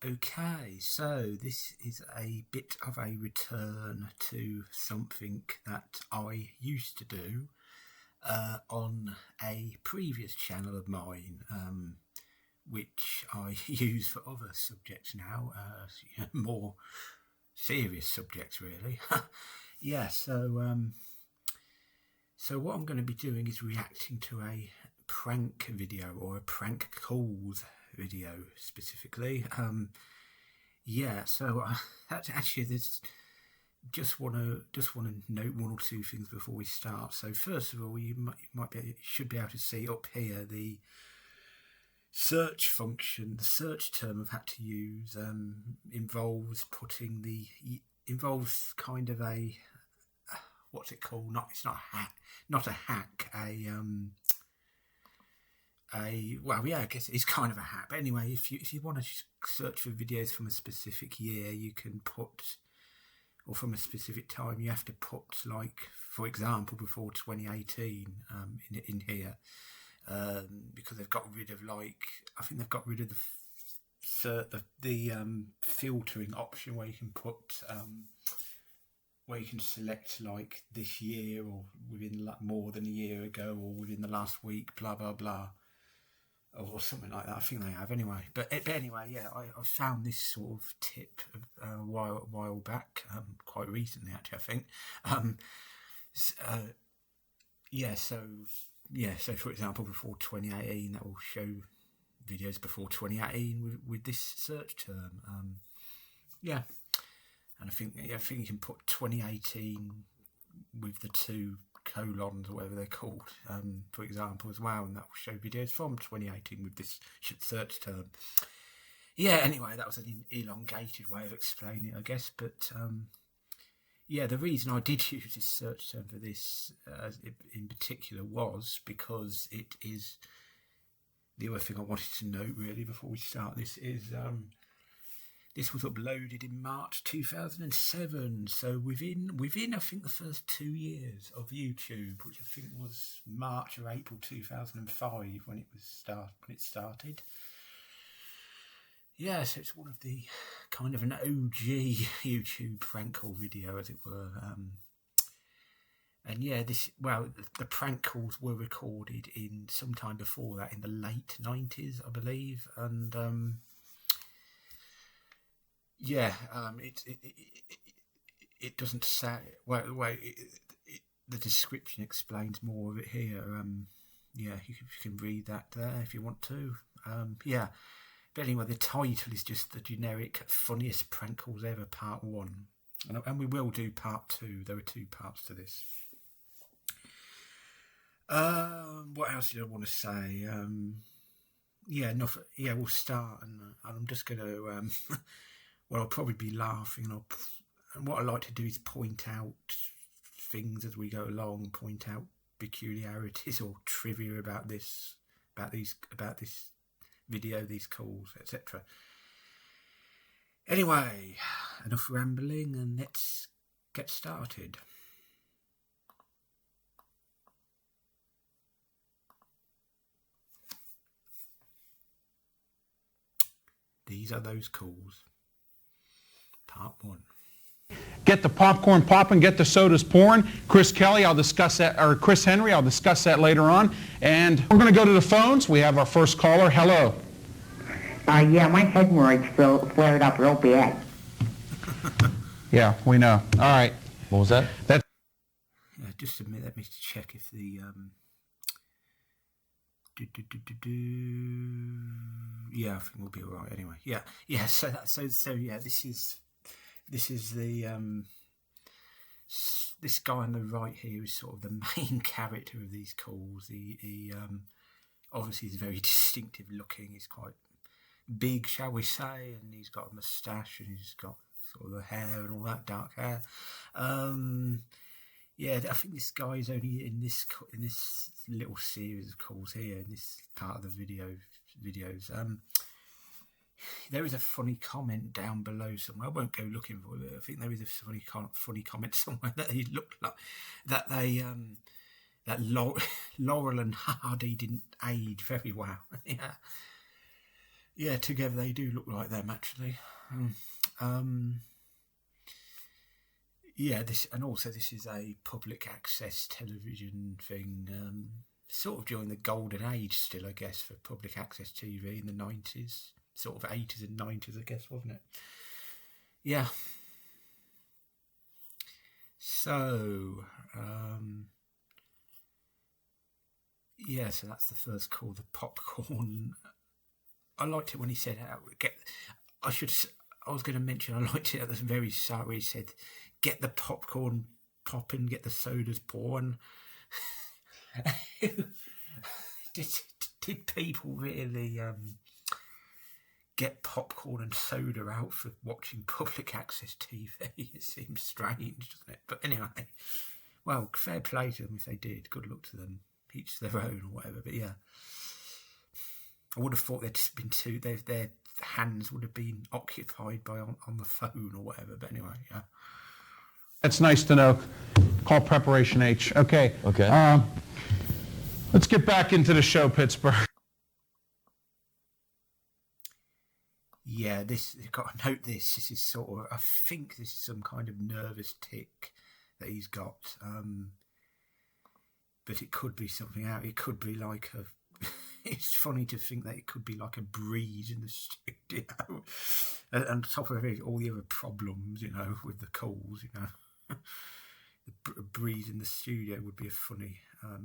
Okay, so this is a bit of a return to something that I used to do on a previous channel of mine, which I use for other subjects now, more serious subjects really. Yeah, so what I'm going to be doing is reacting to a prank video, or a prank calls video specifically. Yeah, so actually there's just want to note one or two things before we start. So first of all, you should be able to see up here the search function. The search term I've had to use involves kind of a what's it called? It's not a hack. Well, yeah, I guess it's kind of a hack. But anyway, if you want to search for videos from a specific year, you can put, or from a specific time, you have to put, like, for example, before 2018 in here, because they've got rid of, like, I think they've got rid of the filtering option where you can put where you can select like this year, or within more than a year ago, or within the last week, blah blah blah, or something like that. I think they have anyway. But anyway, yeah, I found this sort of tip a while back, quite recently actually, I think. So for example, before 2018, that will show videos before 2018 with this search term. Yeah. And I think you can put 2018 with the two colons, or whatever they're called, for example, as well, and that will show videos from 2018 with this search term. Yeah, anyway, that was an elongated way of explaining it, I guess. But yeah, the reason I did use this search term for this in particular was because it is the other thing I wanted to note really before we start. This is this was uploaded in March 2007, so within I think the first 2 years of YouTube, which I think was March or April 2005 when it started. Yeah, so it's one of the kind of an OG YouTube prank call video, as it were. And yeah, the prank calls were recorded in sometime before that, in the late 90s, I believe, and yeah, it doesn't say. The description explains more of it here. Yeah, you can read that there if you want to. Yeah, but anyway, the title is just the generic funniest prank calls ever, part 1, and we will do part 2. There are 2 parts to this. What else did I want to say? Yeah, we'll start, and I'm just going to. Well, I'll probably be laughing, and what I like to do is point out things as we go along, point out peculiarities or trivia about this video, these calls, etc. Anyway, enough rambling, and let's get started. These are those calls. Part 1. Get the popcorn popping, get the sodas pouring. Chris Kelly, I'll discuss that, or Chris Henry, I'll discuss that later on. And we're going to go to the phones. We have our first caller. Hello. Yeah, my hemorrhoids flared up real bad. Yeah, we know. All right. What was that? That's Yeah, just a minute. Let me check if the yeah, I think we'll be all right anyway. Yeah. So yeah, this is the this guy on the right here is sort of the main character of these calls. He obviously is very distinctive looking. He's quite big, shall we say, and he's got a moustache, and he's got sort of the hair and all that, dark hair. Yeah, I think this guy is only in this little series of calls here, in this part of the videos. There is a funny comment down below somewhere. I won't go looking for it. I think there is a funny comment somewhere that he looked like that Laurel and Hardy didn't age very well. Yeah. Yeah, together they do look like them actually. Yeah, this is a public access television thing. Sort of during the golden age still, I guess, for public access TV in the 90s, sort of 80s and 90s, I guess, wasn't it? Yeah. So, yeah, so that's the first call, the popcorn. I liked it when he said, I was going to mention, I liked it at the very start where he said, get the popcorn popping, get the sodas pouring. Did people really get popcorn and soda out for watching public access TV? It seems strange, doesn't it? But anyway, well, fair play to them if they did. Good luck to them. Each their own or whatever. But yeah, I would have thought there'd been their hands would have been occupied by on the phone or whatever. But anyway, yeah. That's nice to know. Call Preparation H. Okay. Okay. Let's get back into the show, Pittsburgh. Yeah, you've got to note this. This is sort of, I think this is some kind of nervous tick that he's got. But it could be something out. It could be like it's funny to think that it could be like a breeze in the studio. And on top of it, all the other problems, with the calls, The breeze in the studio would be a funny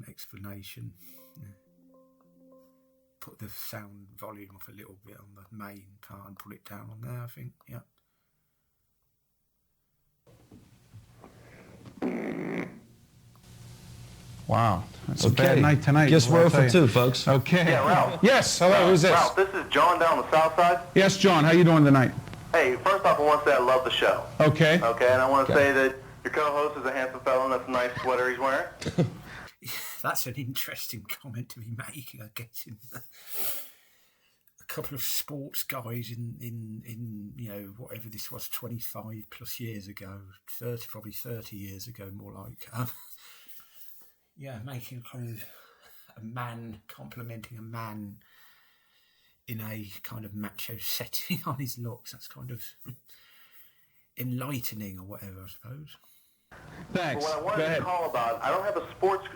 explanation. Yeah. Put the sound volume up a little bit on the main part and put it down on there, I think. Yeah. Wow, that's a bad night tonight. Guess we're 0 for 2, folks. Okay. Yeah, Ralph. Yes, hello, who's this? Ralph, this is John down the south side. Yes, John, how you doing tonight? Hey, first off, I want to say I love the show. Okay. Okay, and I want to say that your co-host is a handsome fellow, and that's a nice sweater he's wearing. That's an interesting comment to be making, I guess. A couple of sports guys in whatever this was, 25 plus years ago, 30 years ago, more like. Yeah, making kind of a man complimenting a man in a kind of macho setting on his looks. That's kind of enlightening or whatever, I suppose. Thanks. But what I wanted to call about, I don't have a sports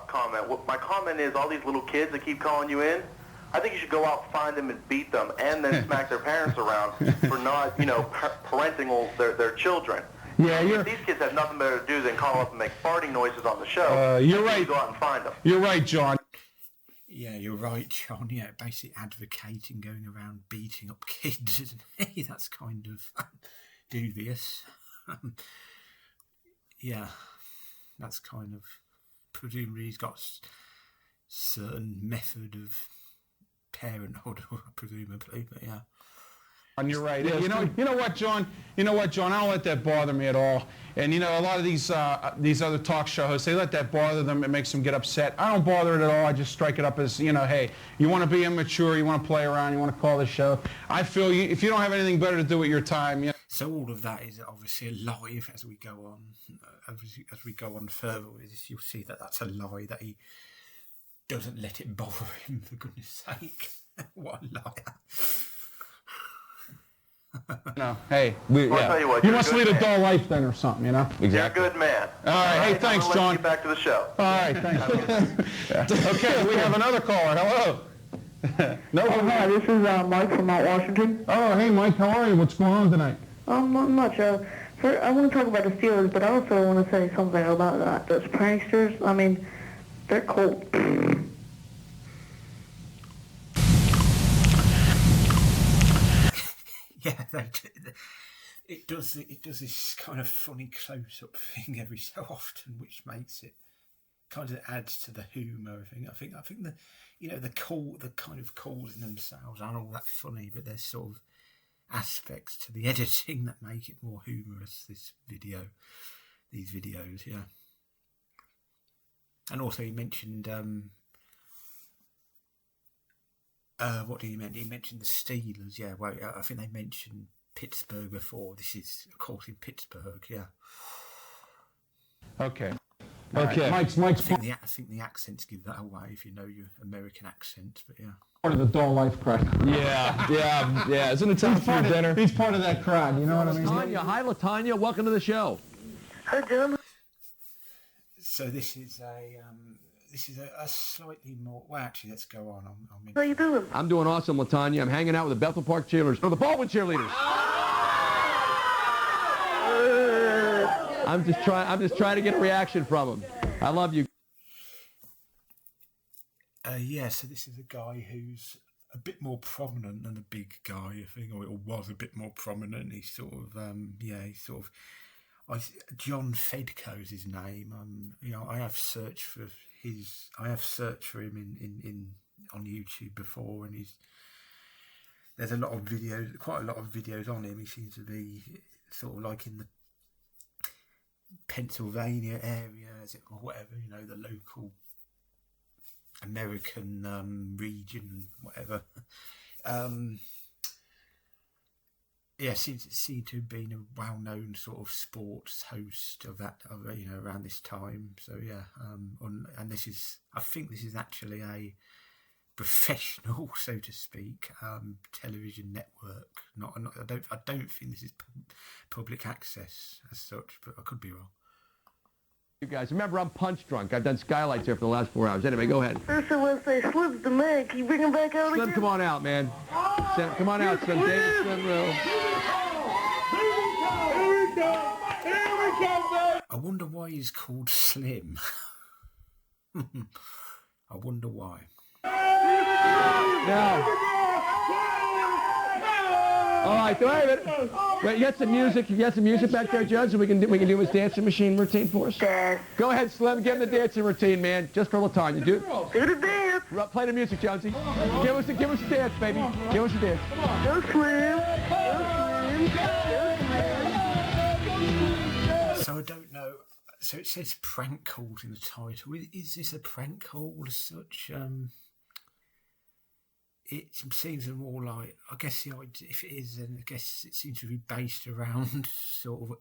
comment. What my comment is, all these little kids that keep calling you in, I think you should go out, find them, and beat them, and then smack their parents around for not, parenting their children. Yeah, These kids have nothing better to do than call up and make farting noises on the show. You're right. Go out and find them. You're right, John. Yeah, you're right, John. Yeah, basically advocating going around beating up kids, isn't he? That's kind of dubious. Yeah, that's kind of, presumably he's got certain method of parenthood, presumably, but yeah. And you're right. You know what, John? I don't let that bother me at all. And a lot of these other talk show hosts, they let that bother them. It makes them get upset. I don't bother it at all. I just strike it up as, hey, you want to be immature, you want to play around, you want to call the show. I feel if you don't have anything better to do with your time, So all of that is obviously a lie as we go on. As we go on further with this, you'll see that that's a lie, that he doesn't let it bother him, for goodness sake. What a liar. No, hey, I'll tell you what, you you're must a lead good a dull life then or something, Exactly. You're a good man. All right, hey, thanks, I'm gonna John. let you get back to the show. All right, thanks. Okay, we have another caller. Hello. No. Oh, hi, this is Mike from Mount Washington. Oh, hey, Mike, how are you? What's going on tonight? Not much. I want to talk about the Steelers, but I also want to say something about those pranksters. I mean, they're cool. Yeah, it does this kind of funny close-up thing every so often, which makes it kind of adds to the humour. I think the the kind of calls in themselves aren't all that funny, but there's sort of aspects to the editing that make it more humorous. These videos, yeah. And also he mentioned what did he mention? He mentioned the Steelers, yeah. Well, I think they mentioned Pittsburgh before. This is, of course, in Pittsburgh, yeah. Okay. Okay. Mike's. I think the accents give that away if you know your American accent, but yeah. Part of the dull life crowd. Yeah. Isn't it time for your dinner? He's part of that crowd, you know what I mean? Latanya, hi Latanya, welcome to the show. Hi, Jim. So this is a slightly more. Well, actually, let's go on. How you doing? I'm doing awesome, Latanya. I'm hanging out with the Bethel Park cheerleaders. No, the Baldwin cheerleaders. I'm just trying to get a reaction from them. I love you. Yeah, so this is a guy who's a bit more prominent than the big guy, I think, or was a bit more prominent. He's sort of, John Fedko is his name. I have searched for him in on YouTube before, and there's quite a lot of videos on him. He seems to be sort of like in the Pennsylvania area, or whatever, the local American region, whatever. Seemed to have been a well-known sort of sports host of that, around this time. So and I think this is actually a professional, so to speak, television network. I don't think this is public access as such, but I could be wrong. You guys, remember I'm punch drunk. I've done skylights here for the last 4 hours. Anyway, go ahead. First I want to say Slim's the man. Can you bring him back out Slim, again? come on out, man. Slim, come on out, Slim. David Slim Rowe. I wonder why he's called Slim. I wonder why. Now. All right, wait a minute. Wait, you got some music. You got some music back there, Judge, so we can do his dancing machine routine for us. Dad. Go ahead, Slim. Give him the dancing routine, man. Just for Latanya. Do the dance. Play the music, Jonesy. Give us the dance, baby. Give us the dance. Go Slim. Go Slim. Go Slim. So I don't know. So it says prank calls in the title. Is this a prank call as such? It seems more like, I guess the idea, if it is, then I guess it seems to be based around sort of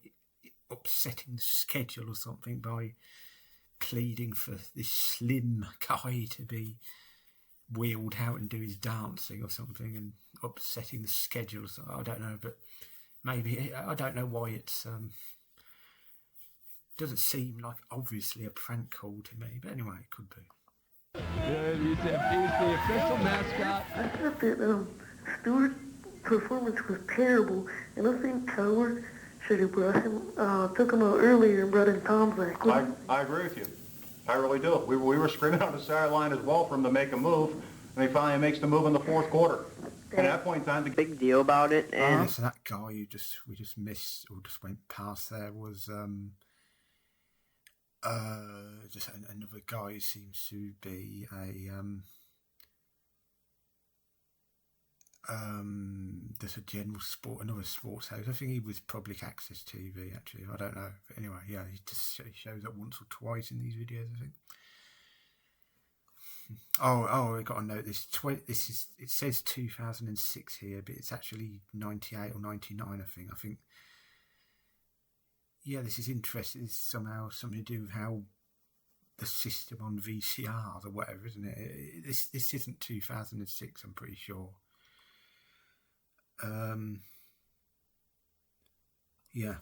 upsetting the schedule or something by pleading for this slim guy to be wheeled out and do his dancing or something, and upsetting the schedule. So I don't know, but maybe, I don't know why it's doesn't seem like obviously a prank call to me, but anyway, it could be. He's the official mascot. I thought that Stewart's performance was terrible, and I think Coward should have took him out earlier and brought in Tomzak. I agree with you. I really do. We were screaming on the sideline as well for him to make a move, and he finally makes the move in the fourth quarter. And at that point in time, the big deal about it. And so that guy we just missed or just went past there was just another guy who seems to be just a general another sports host. I think he was public access TV actually. I don't know, but anyway, yeah, he shows up once or twice in these videos, I think. Oh, I got to note this. It says 2006 here, but it's actually 98 or 99. I think. Yeah, this is interesting. It's somehow something to do with how the system on VCRs or whatever, isn't it? This isn't 2006, I'm pretty sure. Yeah.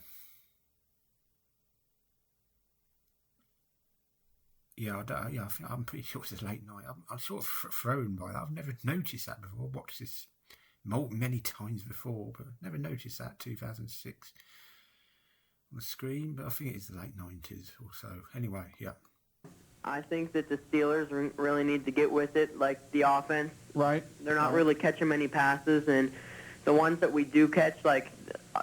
Yeah, I think I'm pretty sure it's late night. I'm sort of thrown by that. I've never noticed that before. I've watched this many times before, but never noticed that 2006 on the screen. But I think it is the late 90s or so. Anyway, yeah. I think that the Steelers really need to get with it, like the offense. Right. They're not really catching many passes, and the ones that we do catch, like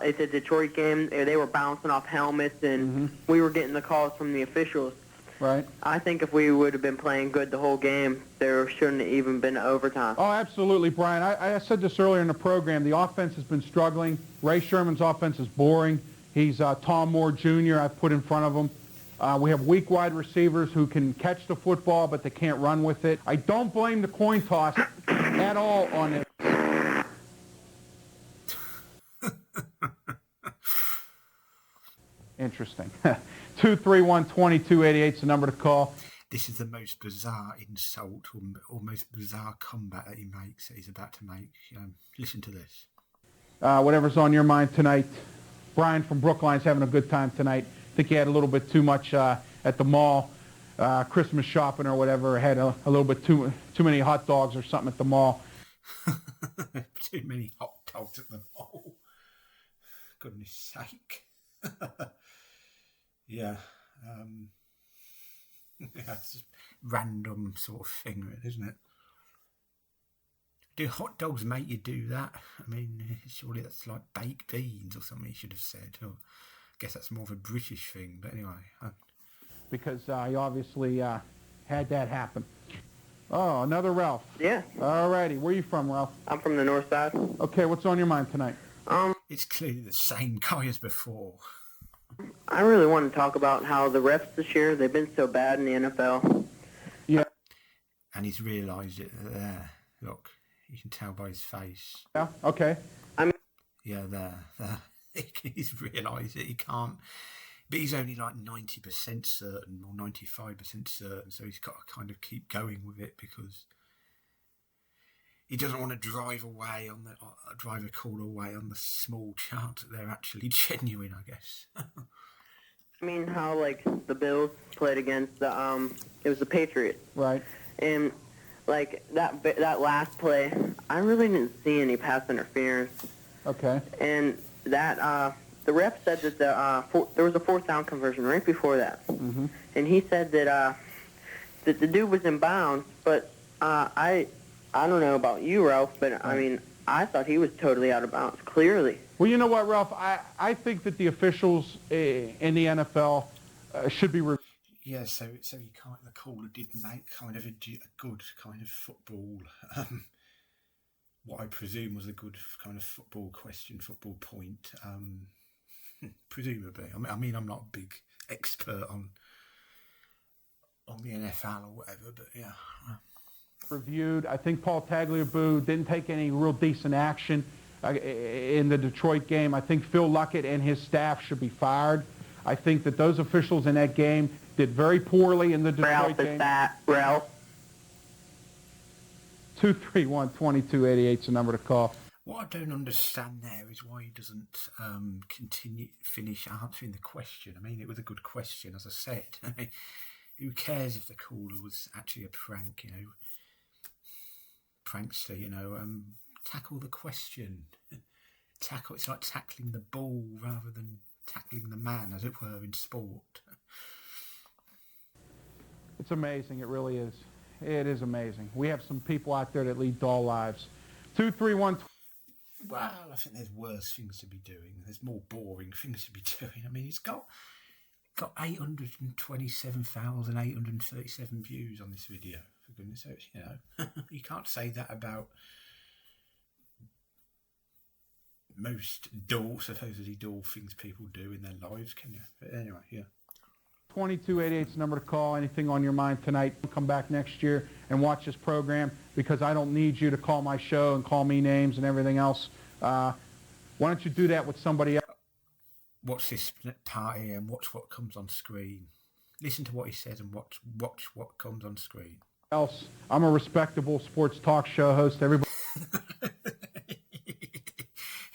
at the Detroit game, they were bouncing off helmets, and we were getting the calls from the officials. Right. I think if we would have been playing good the whole game, there shouldn't have even been overtime. Oh, absolutely, Brian. I said this earlier in the program. The offense has been struggling. Ray Sherman's offense is boring. He's Tom Moore Jr. I've put in front of him. We have weak wide receivers who can catch the football, but they can't run with it. I don't blame the coin toss at all on it. Interesting. 231-2288 is the number to call. this is the most bizarre insult or most bizarre comeback that he makes, that he's about to make. Listen to this. Whatever's on your mind tonight. Brian from Brookline's having a good time tonight. I think he had a little bit too much at the mall, Christmas shopping or whatever. Had a little bit too many hot dogs or something at the mall. Too many hot dogs at the mall. Goodness sake. Yeah. Yeah, it's just random sort of thing, isn't it? Do hot dogs make you do that? I mean, surely that's like baked beans or something he should have said. Or I guess that's more of a British thing, but anyway. Because he obviously had that happen. Oh, another Ralph. Yeah. All righty. Where are you from, Ralph? I'm from the north side. Okay, what's on your mind tonight? It's clearly the same guy as before. I really want to talk about how the refs this year, they've been so bad in the NFL. Yeah. And he's realised it there. Look, you can tell by his face. Yeah, okay. Yeah, there. He's realised it. He can't. But he's only like 90% certain or 95% certain, so he's got to kind of keep going with it because he doesn't want to drive a call away on the small chance that they're actually genuine, I guess. I mean, how, like, the Bills played against the, it was the Patriots. Right. And, like, that last play, I really didn't see any pass interference. Okay. And that, the ref said that there was a fourth down conversion right before that. Mm-hmm. And he said that the dude was in bounds, but I don't know about you, Ralph, but, I mean, I thought he was totally out of bounds, clearly. Well, you know what, Ralph? I think that the officials in the NFL should be reviewed. Yeah, so he can't. The caller did make kind of a good kind of football. What I presume was a good kind of football question, football point. Presumably, I mean, I'm not a big expert on the NFL or whatever, but yeah. Reviewed. I think Paul Tagliabue didn't take any real decent action in the Detroit game. I think Phil Luckett and his staff should be fired. I think that those officials in that game did very poorly in the Detroit game. Ralph. 231-2288 is the number to call. What I don't understand there is why he doesn't finish answering the question. I mean, it was a good question, as I said. I mean, who cares if the caller was actually a prank, prankster, tackle the question. It's like tackling the ball rather than tackling the man, as it were, in sport. It's amazing. It really is. It is amazing. We have some people out there that lead dull lives. 231. Well, I think there's worse things to be doing. There's more boring things to be doing. I mean, it's got 827,837 views on this video. For goodness sakes, you can't say that about most supposedly dull things people do in their lives, can you? But anyway, yeah. 2288 is the number to call. Anything on your mind tonight? Come back next year and watch this program because I don't need you to call my show and call me names and everything else. Why don't you do that with somebody else? Watch this party and watch what comes on screen. Listen to what he says and watch what comes on screen. Else, I'm a respectable sports talk show host. Everybody.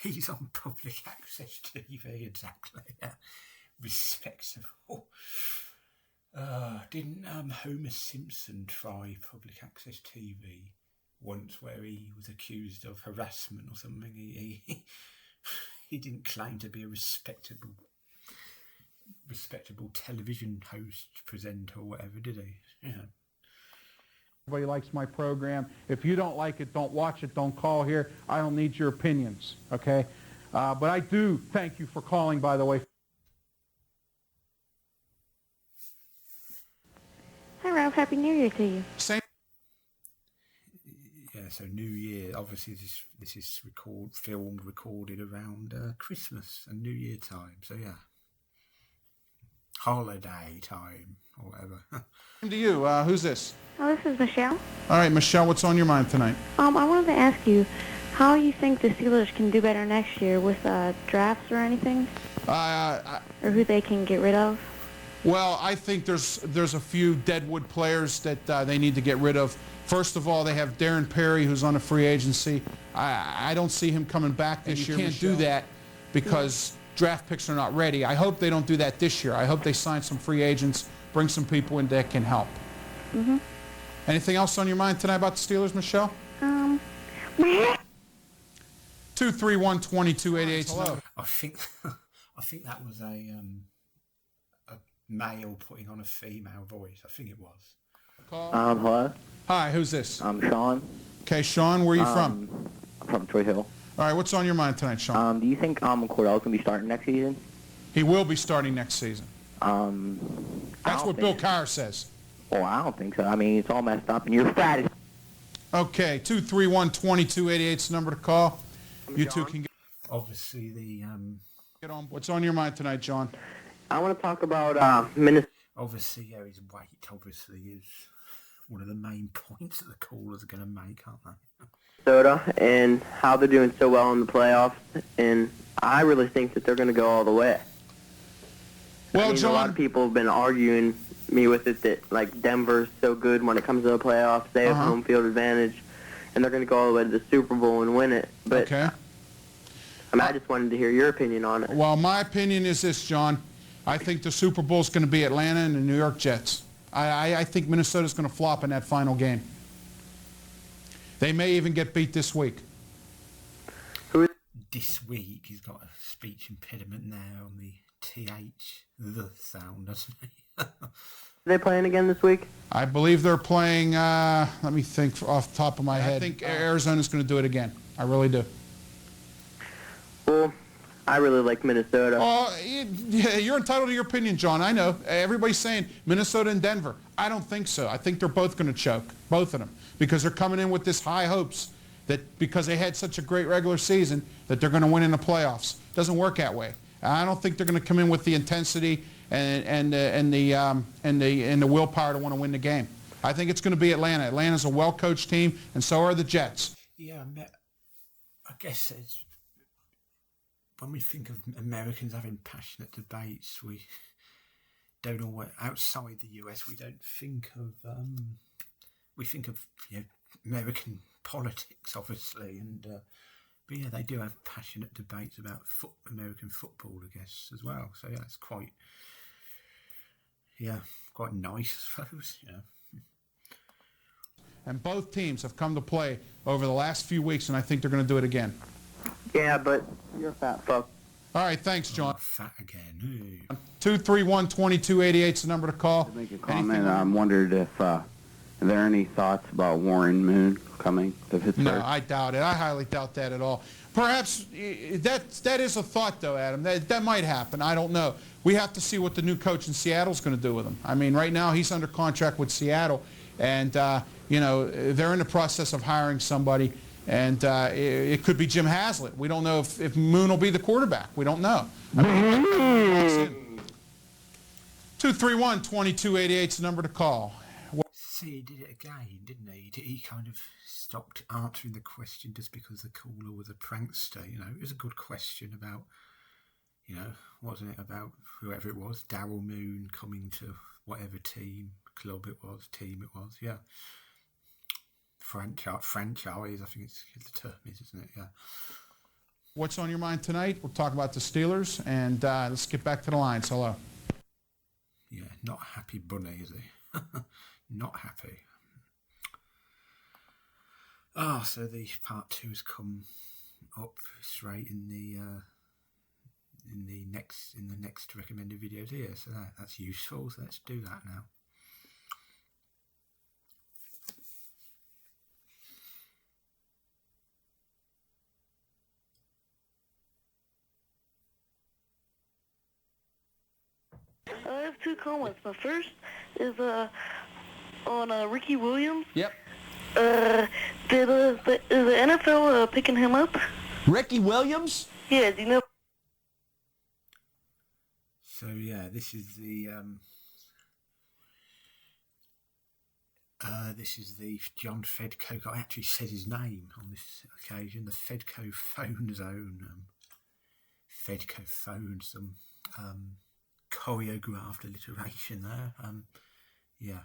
He's on public access TV, exactly. Yeah. Respectable. Didn't Homer Simpson try public access TV once, where he was accused of harassment or something? He didn't claim to be a respectable television host, presenter, or whatever, did he? Yeah. Everybody likes my program. If you don't like it, don't watch it. Don't call here. I don't need your opinions, okay? But I do thank you for calling, by the way. Hi, Ralph. Happy New Year to you. Same. Yeah, so New Year, obviously this is recorded around Christmas and New Year time. So yeah, holiday time or whatever. To you, who's this? Oh, this is Michelle. All right, Michelle, what's on your mind tonight? I wanted to ask you how you think the Steelers can do better next year with drafts or anything, or who they can get rid of. Well, I think there's a few deadwood players that they need to get rid of. First of all, they have Darren Perry, who's on a free agency. I don't see him coming back this year. You can't do that because draft picks are not ready. I hope they don't do that this year. I hope they sign some free agents, bring some people in that can help. Mm-hmm. Anything else on your mind tonight about the Steelers, Michelle? 231-2288. Hello. I think that was a male putting on a female voice. I think it was. Hello. Hi, who's this? I'm Sean. Okay, Sean, where are you from? I'm from Troy Hill. All right, what's on your mind tonight, Sean? Do you think Cordell's going to be starting next season? He will be starting next season. That's what Bill Carr says. Oh, I don't think so. I mean, it's all messed up, and you're fat. Okay, 231-2288 is the number to call. You two can obviously get on. What's on your mind tonight, John? I want to talk about Minnesota. Obviously, his weight obviously is one of the main points that the callers are going to make, aren't they? Minnesota and how they're doing so well in the playoffs, and I really think that they're going to go all the way. Well, John, a lot of people have been arguing me with it that like Denver's so good when it comes to the playoffs, they have home field advantage, and they're going to go all the way to the Super Bowl and win it. But okay. I just wanted to hear your opinion on it. Well, my opinion is this, John. I think the Super Bowl is going to be Atlanta and the New York Jets. I think Minnesota's going to flop in that final game. They may even get beat this week. This week, he's got a speech impediment now on the TH, the sound, doesn't he? Are they playing again this week? I believe they're playing, let me think off the top of my head. I think Arizona's going to do it again. I really do. Well, I really like Minnesota. Oh, yeah, you're entitled to your opinion, John. I know. Everybody's saying Minnesota and Denver. I don't think so. I think they're both going to choke, both of them, because they're coming in with this high hopes that because they had such a great regular season that they're going to win in the playoffs. It doesn't work that way. I don't think they're going to come in with the intensity and the willpower to want to win the game. I think it's going to be Atlanta. Atlanta's a well-coached team, and so are the Jets. Yeah, I guess it's, when we think of Americans having passionate debates, we don't always, outside the US, we don't think of, we think of American politics, obviously, and but yeah, they do have passionate debates about American football, I guess, as well. So yeah, it's quite nice, I suppose. And both teams have come to play over the last few weeks, and I think they're going to do it again. Yeah, but you're a fat fuck. All right, thanks, John. Fat again. 231-2288 is the number to call. To make a comment, I wondered if are there any thoughts about Warren Moon coming to Pittsburgh? No, I doubt it. I highly doubt that at all. Perhaps that is a thought, though, Adam. That might happen. I don't know. We have to see what the new coach in Seattle is going to do with him. I mean, right now he's under contract with Seattle, and they're in the process of hiring somebody, and it could be Jim Haslett. We don't know if Moon will be the quarterback. We don't know. 231-2288 is the number to call. See, he did it again, didn't he? He kind of stopped answering the question just because the caller was a prankster. It was a good question about, wasn't it, about whoever it was, Daryl Moon coming to whatever team it was, yeah. Franchise, I think it's the term is, isn't it? Yeah. What's on your mind tonight? We'll talk about the Steelers, and let's get back to the lines. Hello. Yeah, not happy bunny, is he? Not happy. So the part 2 has come up straight in the next recommended videos here. So that's useful. So let's do that now. I have two comments. My first is on Ricky Williams. Yep. Is the NFL picking him up? Ricky Williams? Yeah, do you know? So yeah, this is the John Fedco. I actually said his name on this occasion. The Fedco Phone Zone. Fedco phoned some choreographed alliteration there. Yeah.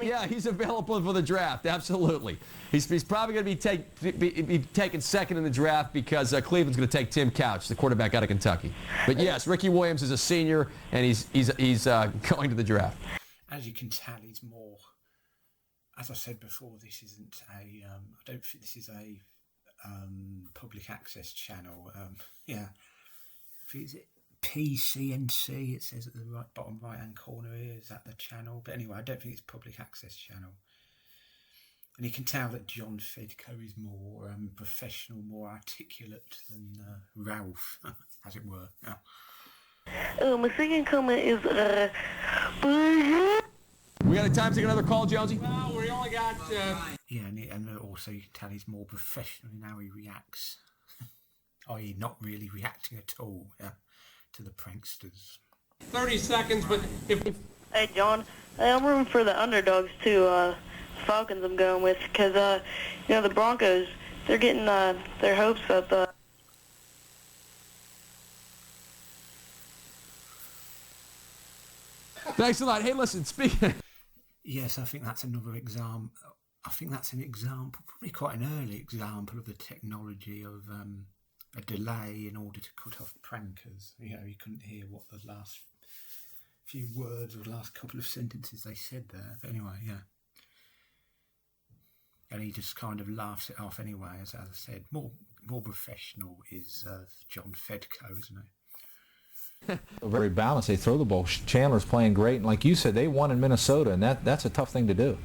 Yeah, he's available for the draft. Absolutely. He's probably going to be taken second in the draft because Cleveland's going to take Tim Couch, the quarterback out of Kentucky. But yes, Ricky Williams is a senior, and he's going to the draft. As you can tell, he's more. As I said before, this isn't a. I don't think this is a public access channel. Yeah. Is it PCNC? It says at the bottom right hand corner here. Is that the channel? But anyway, I don't think it's a public access channel. And you can tell that John Fedko is more professional, more articulate than Ralph, as it were. Yeah. My second comment is, We got time to take another call, Jonesy? Well, we only got... Yeah, and also you can tell he's more professional in how he reacts. I.e. not really reacting at all to the pranksters. 30 seconds, but if... Hey, John. I'm rooting for the underdogs, too. Falcons I'm going with, because, the Broncos, they're getting their hopes up. Thanks a lot. Hey, listen, speaking... Yes, I think that's another example. I think that's an example, probably quite an early example of the technology of a delay in order to cut off prankers. You couldn't hear what the last few words or the last couple of sentences they said there. But anyway, yeah. And he just kind of laughs it off anyway, as I said. More professional is John Fedko, isn't he? Very balanced. They throw the ball. Chandler's playing great, and like you said, they won in Minnesota, and that's a tough thing to do.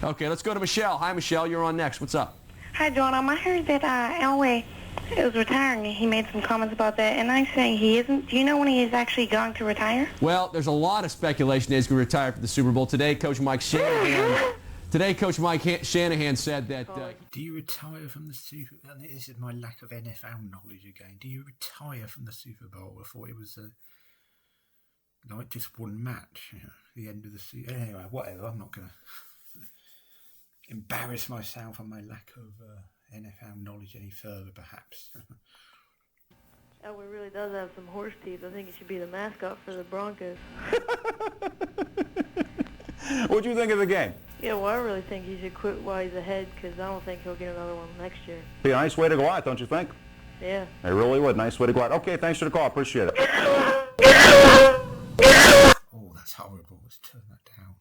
Okay, let's go to Michelle. Hi, Michelle. You're on next. What's up? Hi, John. I heard that Elway is retiring. He made some comments about that, and I'm saying he isn't. Do you know when he is actually going to retire? Well, there's a lot of speculation that he's going to retire for the Super Bowl. Today, Coach Mike Shanahan said that... Do you retire from the Super Bowl? This is my lack of NFL knowledge again. Do you retire from the Super Bowl? I thought it was like just one match, the end of the season. Anyway, whatever. I'm not going to embarrass myself on my lack of NFL knowledge any further, perhaps. Elway really does have some horse teeth. I think he should be the mascot for the Broncos. What'd you think of the game? Yeah, well, I really think he should quit while he's ahead, because I don't think he'll get another one next year. Be a nice way to go out, don't you think? Yeah. It really would. Nice way to go out. Okay, thanks for the call. Appreciate it. Oh, that's horrible. Let's turn that down.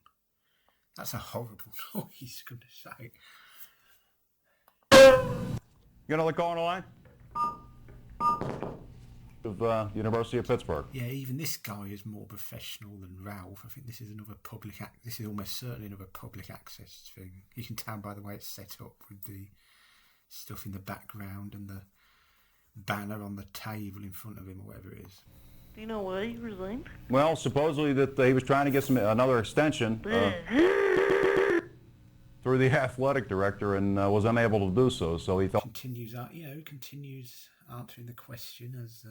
That's a horrible noise, goodness sake. You got another call on the line? Of University of Pittsburgh. Yeah, even this guy is more professional than Ralph. I think this is another this is almost certainly another public access thing. You can tell by the way it's set up with the stuff in the background and the banner on the table in front of him or whatever it is. Do you know why he resigned? Well, supposedly that he was trying to get another extension through the athletic director and was unable to do so. So he thought continues answering the question as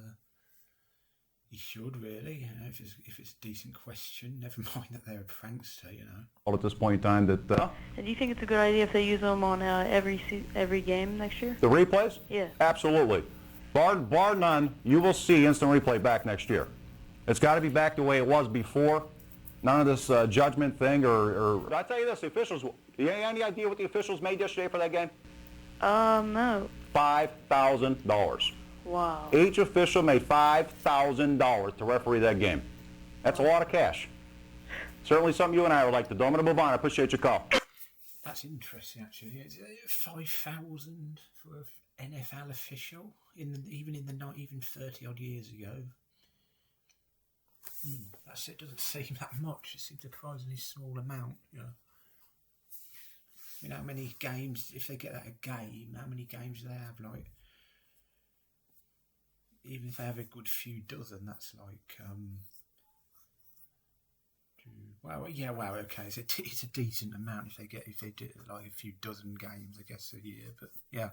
he should really. If it's a decent question, never mind that they're a prankster. at this point in time that. And do you think it's a good idea if they use them on every game next year? The replays? Yeah. Absolutely. Bar none, you will see instant replay back next year. It's got to be back the way it was before. None of this judgment thing or I tell you this, the officials. You have any idea what the officials made yesterday for that game? No. $5,000. Wow. Each official made $5,000 to referee that game. That's a lot of cash. Certainly something you and I would like to do. I'm going to move on. I appreciate your call. That's interesting, actually. It's 5,000 for an NFL official, even 30 odd years ago. It doesn't seem that much. It seems a surprisingly small amount. How many games, if they get that a game, how many games do they have? Like, even if they have a good few dozen, that's like, okay, it's a decent amount if they do like a few dozen games, I guess, a year. But yeah,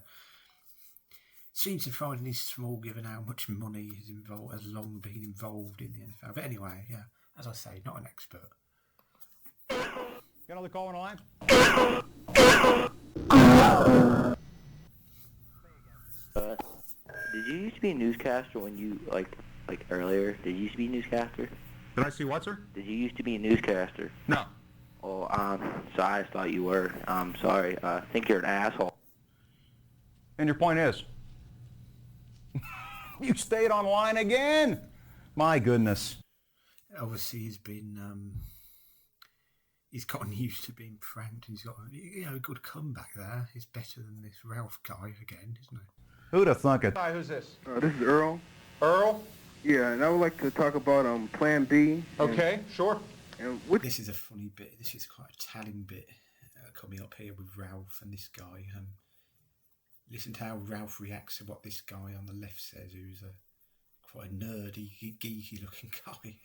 seems surprisingly small given how much money has long been involved in the NFL. But anyway, yeah, as I say, not an expert. Got another call on the line? Did you used to be a newscaster when you like earlier. Did you used to be a newscaster? Did I see what, sir? Did you used to be a newscaster? No. Oh, so I just thought you were. Sorry. I think you're an asshole. And your point is? You stayed online again? My goodness. Obviously, he's gotten used to being pranked. He's got a good comeback there. He's better than this Ralph guy again, isn't he? Who'd have thunk it? Hi, who's this? This is Earl. Earl? Yeah, and I would like to talk about Plan B. Okay, sure. And this is a funny bit. This is quite a telling bit coming up here with Ralph and this guy. Listen to how Ralph reacts to what this guy on the left says, who's quite a nerdy, geeky-looking guy.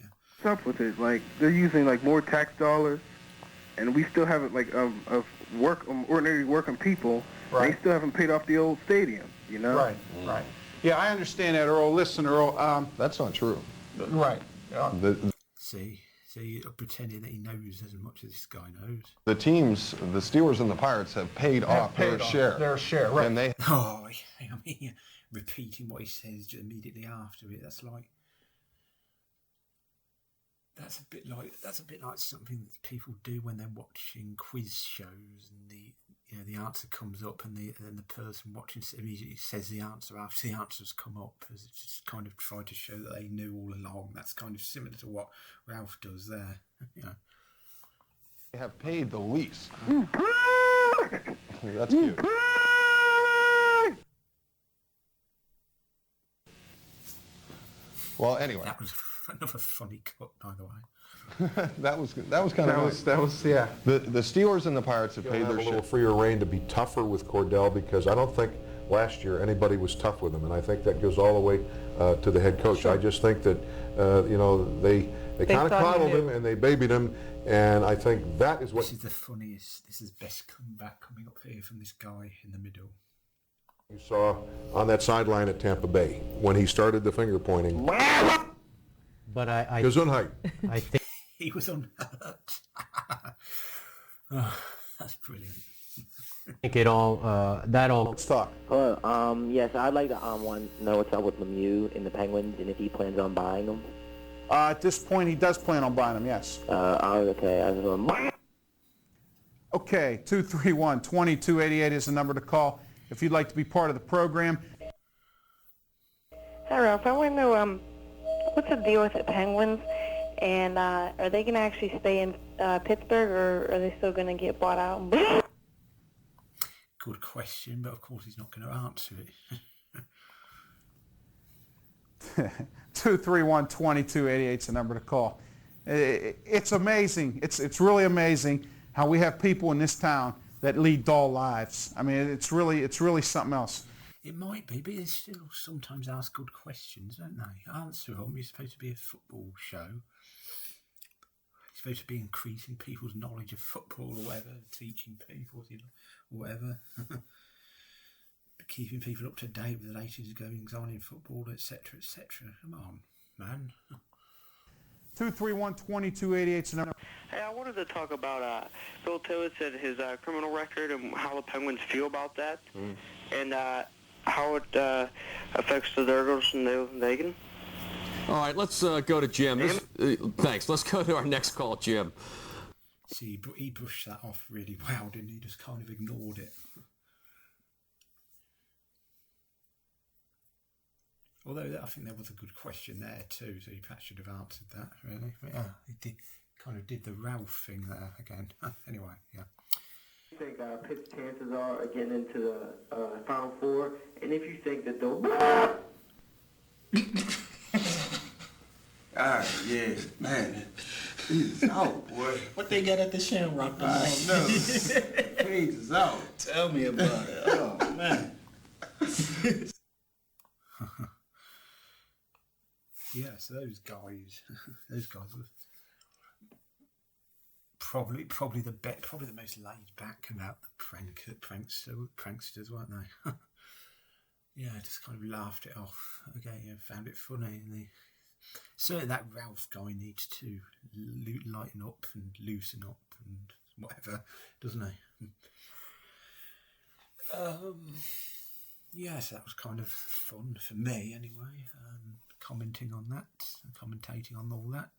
What's up with it? Like, they're using like more tax dollars, and we still haven't ordinary working people. Right. They still haven't paid off the old stadium. You know. Right. Right. Yeah, I understand that, Earl. Listen, Earl. That's not true. Right. Yeah. See, pretending that he knows as much as this guy knows. The teams, the Steelers and the Pirates, have paid off their share. Their share, right? And they. Oh, I mean, repeating what he says immediately after it. That's a bit like something that people do when they're watching quiz shows, and the answer comes up, and the person watching immediately says the answer after the answer's come up, as it's just kind of try to show that they knew all along. That's kind of similar to what Ralph does there. They have paid the lease. That's cute. Well, anyway. That was another funny cut, by the way. that was kind of that was yeah. The Steelers and the Pirates have paid their share. A little freer reign to be tougher with Cordell, because I don't think last year anybody was tough with him, and I think that goes all the way to the head coach. Sure. I just think that they kind of coddled him and they babied him, and I think that is what. This is the funniest. This is best comeback coming up here from this guy in the middle. You saw on that sideline at Tampa Bay when he started the finger pointing. But I Gesundheit. I think he was unhurt. Oh, that's brilliant. I think it all that all. Let's talk. Hello. Yes, I'd like to want to know what's up with Lemieux and the Penguins, and if he plans on buying them. At this point, he does plan on buying them. Yes. Okay. Okay. 231-2288 is the number to call if you'd like to be part of the program. Hi, Ralph. I want to know what's the deal with the Penguins, and are they going to actually stay in Pittsburgh, or are they still going to get bought out? Good question, but of course he's not going to answer it. 231-2288 is the number to call. It's amazing. It's really amazing how we have people in this town that lead dull lives. I mean, it's really something else. It might be, but they still sometimes ask good questions, don't they? Answer them. You're supposed to be a football show. You're supposed to be increasing people's knowledge of football or whatever, teaching people, whatever. Keeping people up to date with the latest goings on in football, etc., etc. Come on, man. 231-2288 is the number. Hey, I wanted to talk about Bill Tillett said his criminal record and how the Penguins feel about that, and how it affects the Durgos and Dagan. All right, let's go to Jim. Thanks. Let's go to our next call, Jim. See, he brushed that off really well, didn't he? Just kind of ignored it. Although I think there was a good question there too, so he perhaps should have answered that, really. But yeah, he did the Ralph thing there again. Anyway, yeah. You think Pitt's chances are getting into the Final Four, and if you think that they'll... Yeah, man. It's out, boy. What they got at the Shamrock? Oh, no. Page is out. Tell me about it. Oh, man. Yeah, so those guys were probably the most laid back about the pranksters, weren't they? Yeah, just kind of laughed it off. Okay, found it funny, and certainly that Ralph guy needs to lighten up and loosen up and whatever, doesn't he? Yeah, so that was kind of fun for me anyway. commenting on that, commentating on all that.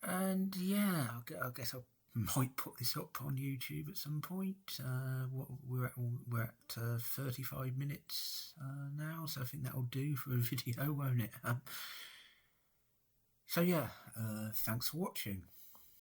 And yeah, I guess I might put this up on YouTube at some point. We're at 35 minutes now, so I think that'll do for a video, won't it? So yeah, thanks for watching.